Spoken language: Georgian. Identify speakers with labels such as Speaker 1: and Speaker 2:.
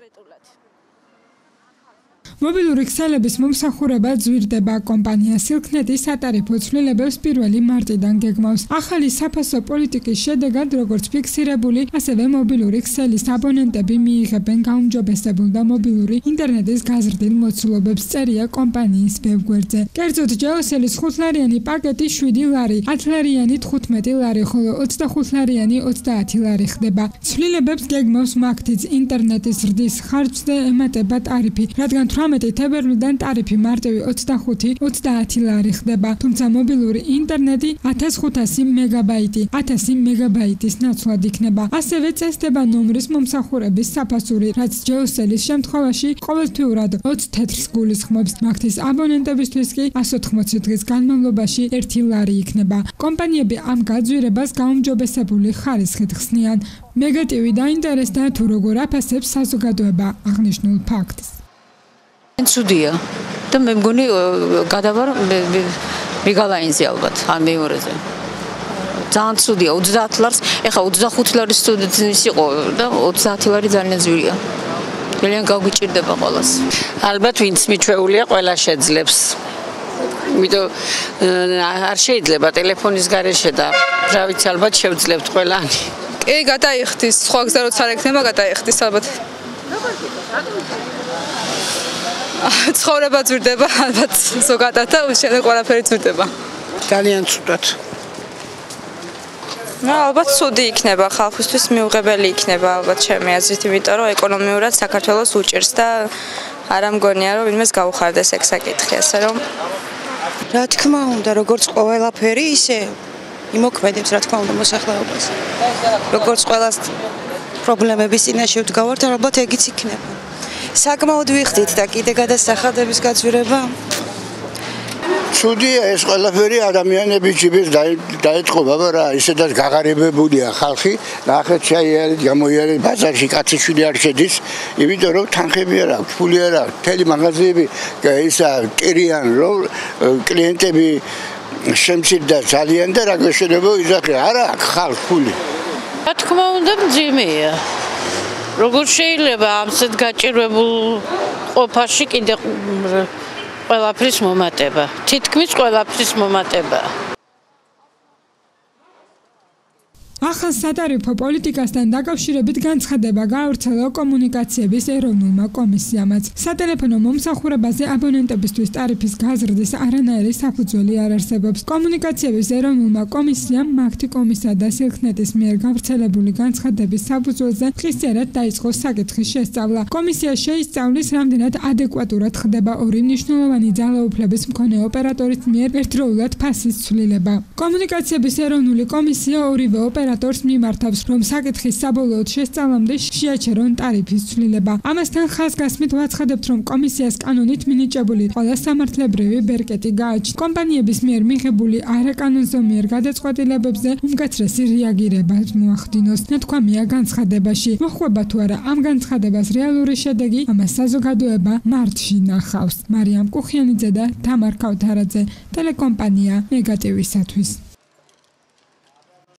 Speaker 1: კონკრეტულად.
Speaker 2: მობილური ქსელების მომსახურება ძვირდება. კომპანია Silknet სატარიფო ცვლილებებს 1 მარტიდან გეგმავს. ახალი საფასო პოლიტიკის შედეგად, როგორც ფიქსირებული, ასევე მობილური ქსელის აბონენტები მიიღებენ გაუმჯობესებულ და მობილური ინტერნეტის გაზრდილ მოცულობებს, წერია კომპანიის ვებგვერდზე. კერძოდ, ჯეოსელის 5 ლარიანი პაკეტი 7 ლარი, 10 ლარიანი 15 ლარი, ხოლო 25 ლარიანი 30 ლარი ხდება. ცვლილებებს გეგმავს MACTIZ ინტერნეტის ზრდის ხარჯზე ემატება ტარიფი, რადგან 18 თებერვლიდან ტარიფი მარტივი 25-30 ლარი ხდება, თუმცა მობილური ინტერნეტი 1500 მეგაბაიტი, 1000 მეგაბაიტის ნაცვლად იქნება. ასევე წესდება ნომრის მომსახურების საფასური, რაც ჯეოსელის შემთხვევაში ყოველთვიურად 20 თეთრს გულისხმობს. MACTIZ აბონენტებისთვის კი 180 დღის განმავლობაში 1 ლარი იქნება. კომპანიები ამ გაძვირებას გაუმჯობესებული ხარისხით ხსნიან. მეგატივი დაინტერესდა თუ როგორ აფასებს საზოგადოება აღნიშნულ ფაქტს.
Speaker 3: ცუდია და მე მგონი გადავარ მიგალაინზე ალბათ ან მეორეზე. ძალიან ცუდია 30 ლარს, ეხა 25 ლარის სტუდენტის იყო და 30 ლარი ძალიან ძვირია. ძალიან გაგვიჭირდება ყველას.
Speaker 4: ალბათ ვინც მიჩვეულია ყველა შეძლებს. იმიტომ არ შეიძლება ტელეფონის გარეშე და რა ვიცი ალბათ შევძლებთ ყველანი.
Speaker 5: კი, გადაიხდის, სხვა გზა როც არ ექნება, გადაიხდის ალბათ. ცხოვრება ძვირდება ალბათ ზოგადად და უშედეგო ყველაფერი ძვირდება.
Speaker 4: ძალიან ცუდად.
Speaker 5: ალბათ ცუდი იქნება, ხალხისთვის მიუღებელი იქნება ალბათ ჩემი აზრით, იმიტომ რომ ეკონომიურად საქართველოს უჭირს და არ ამგონია რომ ვინმეს გაუხარდეს ეგ საკითხი, ასე რომ
Speaker 6: რა თქმა უნდა, როგორც ყველაფერი, ისე იმოქმედებს რა თქმა უნდა მოსახლეობას. როგორც ყველას პრობლემების წინაშე ვდგავართ, ალბათ ეგიც იქნება. საკმაოდ ვიხდით და კიდე გადასახადების გაძვირება.
Speaker 7: ცუდია ეს ყველაფერი ადამიანების ჯიბის დაეწყობა რა, ისედაც გაღარიბებულია ხალხი, ნახეთ შეიარეთ, გამოიარეთ ბაზარში კაცი არ შედის, იმიტომ რომ თანხები არ აქვს, ფული არ აქვს, მთელი მაღაზიები ისა კერიან, რომ კლიენტები შემცირდა ძალიან და რა გეშენება იზახე, არა აქვს ხალხ ფული.
Speaker 4: რა თქმა უნდა მძიმეა. როგორ შეიძლება ამსად გაჭირვებულ ყოფაში კიდე ყველაფრის მომატება, თითქმის ყველაფრის მომატება.
Speaker 2: ახალ სატარიფო პოლიტიკასთან დაკავშირებით განცხადება გაავრცელა კომუნიკაციების ეროვნულმა კომისიამაც. სატელეფონო მომსახურებაზე აბონენტებისთვის ტარიფის გაზრდის არანაირი საფუძველი არ არსებობს. კომუნიკაციების ეროვნულმა კომისიამ MACTIZ-ისა და Silknet-ის მიერ გავრცელებული განცხადების საფუძველზე ხისიერად დაიწყო საკითხის შესწავლა. კომისია შეისწავლის, რამდენად ადეკვატურად ხდება ორი მნიშვნელოვანი ძალაუფლების მქონე ოპერატორის მიერ ერთდროულად ფასის ცვლილება. კომუნიკაციების ეროვნული კომისია ორივე ოპერატორს მიმართავს, რომ საკითხის საბოლოოდ შესწავლამდე შეაჩერონ ტარიფის ცვლილება. ამასთან ხაზგასმით ვაცხადებთ, რომ კომისიას კანონით მინიჭებული ყველა სამართლებრივი ბერკეტი გააჩნია. კომპანიების მიერ მიღებული არაკანონზომიერ გადაწყვეტილებებზე უმკაცრესი რეაგირება მოახდინოს. ნათქვამია განცხადებაში. მოხვება თუ არა ამ განცხადებას რეალური შედეგი, ამას საზოგადოება მარტში ნახავს. მარიამ კუხიანიძე და თამარ ქავთარაძე, ტელეკომპანია მეგატივისათვის.